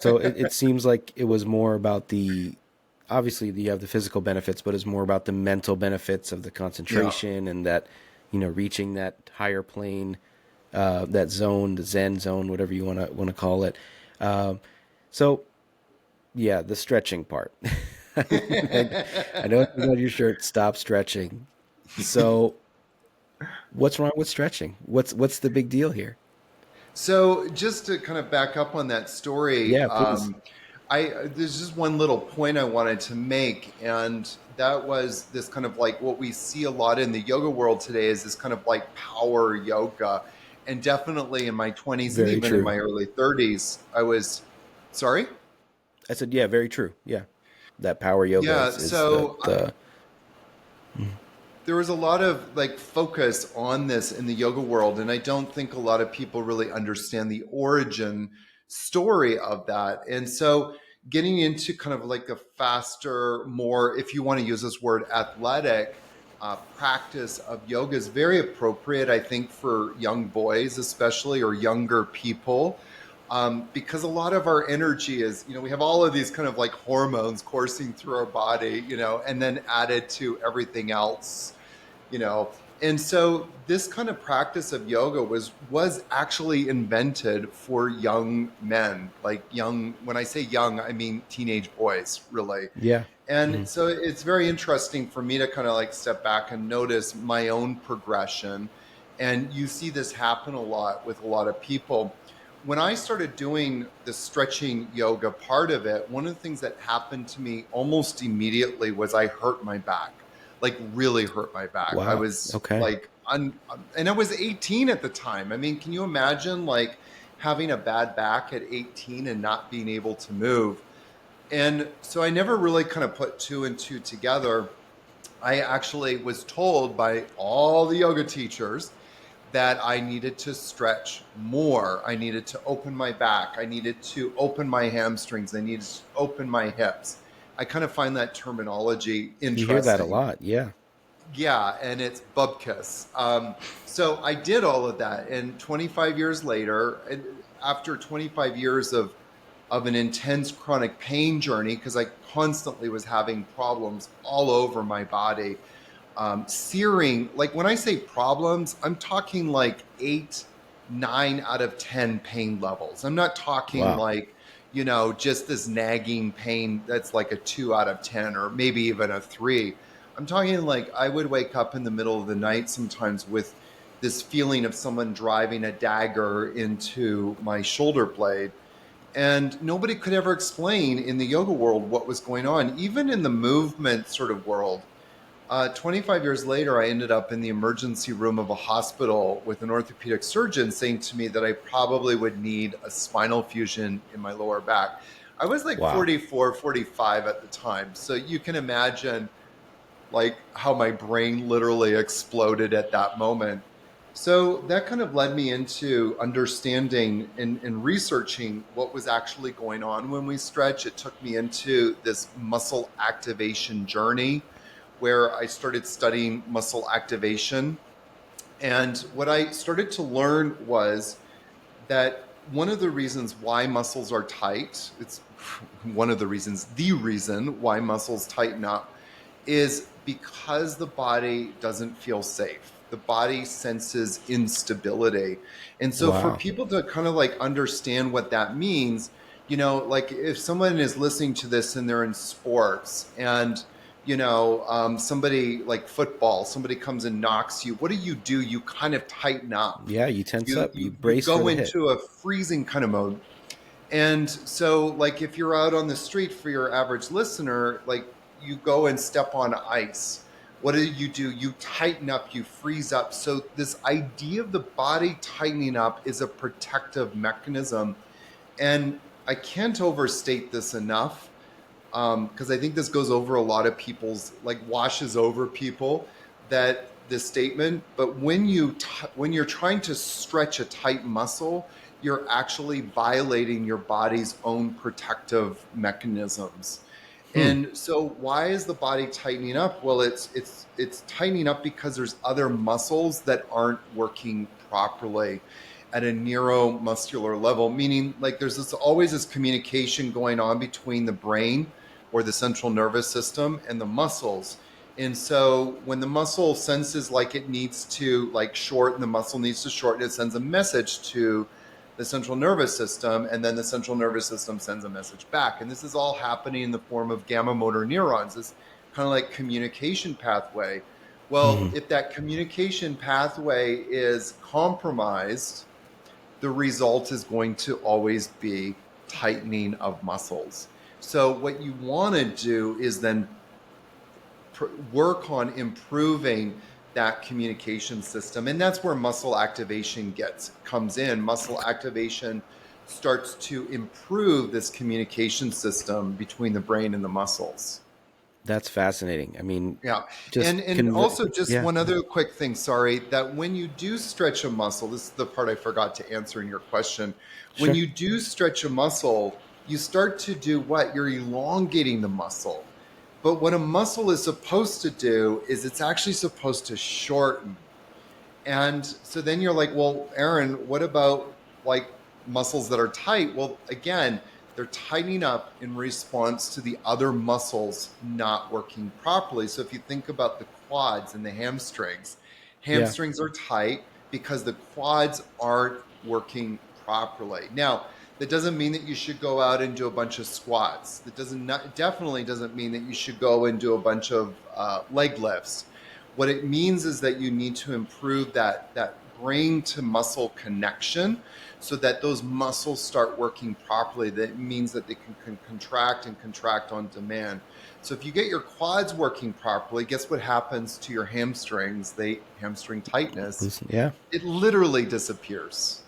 So it seems like it was more about obviously you have the physical benefits, but it's more about the mental benefits of the Yeah. concentration and that, reaching that higher plane, that zone, the Zen zone, whatever you want to call it. Um, so yeah, the stretching part. I know it's on your shirt. Stop stretching. So what's wrong with stretching? What's the big deal here? So just to kind of back up on that story, Yeah, please. there's just one little point I wanted to make, and that was this kind of like what we see a lot in the yoga world today is this kind of like power yoga, and definitely in my 20s and Very even in true. my early 30s, I was sorry. I said, yeah, very true. Yeah, that power yoga Yeah, is the there was a lot of like focus on this in the yoga world, and I don't think a lot of people really understand the origin story of that. And so getting into kind of like a faster, more, if you want to use this word, athletic practice of yoga is very appropriate, I think, for young boys especially, or younger people, because a lot of our energy is, we have all of these kind of like hormones coursing through our body, and then added to everything else, you know and so this kind of practice of yoga was actually invented for young men, like young, when I say young, I mean teenage boys, really. yeah. And Mhm. so it's very interesting for me to kind of like step back and notice my own progression. And you see this happen a lot with a lot of people. When I started doing the stretching yoga part of it, one of the things that happened to me almost immediately was I hurt my back, like really hurt my back. I Wow. was Okay. like, and I was 18 at the time. I mean, can you imagine like having a bad back at 18 and not being able to move? And so I never really kind of put two and two together. I actually was told by all the yoga teachers that I needed to stretch more. I needed to open my back. I needed to open my hamstrings. I needed to open my hips. I kind of find that terminology You hear that a interesting. lot. Yeah. Yeah, and it's bubkas. So I did all of that, and 25 years later, and after 25 years of an intense chronic pain journey, because I constantly was having problems all over my body, searing. Like when I say problems, I'm talking like 8, 9 out of 10 pain levels. I'm not talking Wow. like, just this nagging pain that's like a 2 out of 10 or maybe even a three. I'm talking like I would wake up in the middle of the night sometimes with this feeling of someone driving a dagger into my shoulder blade. And nobody could ever explain in the yoga world what was going on, even in the movement sort of world. 25 years later, I ended up in the emergency room of a hospital with an orthopedic surgeon saying to me that I probably would need a spinal fusion in my lower back. I was like Wow. 44, 45 at the time. So you can imagine like how my brain literally exploded at that moment. So that kind of led me into understanding and researching what was actually going on when we stretch. It took me into this muscle activation journey where I started studying muscle activation. And what I started to learn was that one of the reasons why muscles are tight, it's one of the reasons, the reason why muscles tighten up is because the body doesn't feel safe. The body senses instability. And so for Wow. people to kind of like understand what that means, like if someone is listening to this and they're in sports and somebody like football, somebody comes and knocks you, what do? You kind of tighten up. Yeah, you tense You up. You you you brace for go the hit. into a freezing kind of mode. And so, like, if you're out on the street for your average listener, like, you go and step on ice. What do? You tighten up, you freeze up. So, this idea of the body tightening up is a protective mechanism. And I can't overstate this enough, because I think this goes over a lot of people's, like, washes over people, that this statement. But when you're trying to stretch a tight muscle, you're actually violating your body's own protective mechanisms. Hmm. And so why is the body tightening up? Well, it's tightening up because there's other muscles that aren't working properly. at a neuromuscular level, meaning like there's always this communication going on between the brain or the central nervous system and the muscles. And so when the muscle senses like it needs to like shorten, the muscle needs to shorten, it sends a message to the central nervous system, and then the central nervous system sends a message back. And this is all happening in the form of gamma motor neurons, this kind of like communication pathway. Well, Hmm. if that communication pathway is compromised, the result is going to always be tightening of muscles. So, what you want to do is then work on improving that communication system, and that's where muscle activation comes in. Muscle activation starts to improve this communication system between the brain and the muscles. That's fascinating. I mean, Yeah. just And also just yeah, one other quick thing, sorry, that when you do stretch a muscle, this is the part I forgot to answer in your question. When sure. you do stretch a muscle, you start to do what? You're elongating the muscle. But what a muscle is supposed to do is it's actually supposed to shorten. And so then you're like, well, Aaron, what about like muscles that are tight? Well, again, they're tightening up in response to the other muscles not working properly. So if you think about the quads and the Yeah. hamstrings are tight because the quads aren't working properly. Now, that doesn't mean that you should go out and do a bunch of squats. That doesn't not, definitely doesn't mean that you should go and do a bunch of leg lifts. What it means is that you need to improve that brain to muscle connection so that those muscles start working properly. That means that they can contract and contract on demand. So if you get your quads working properly, guess what happens to your hamstrings? They hamstring tightness. Listen, yeah. It literally disappears.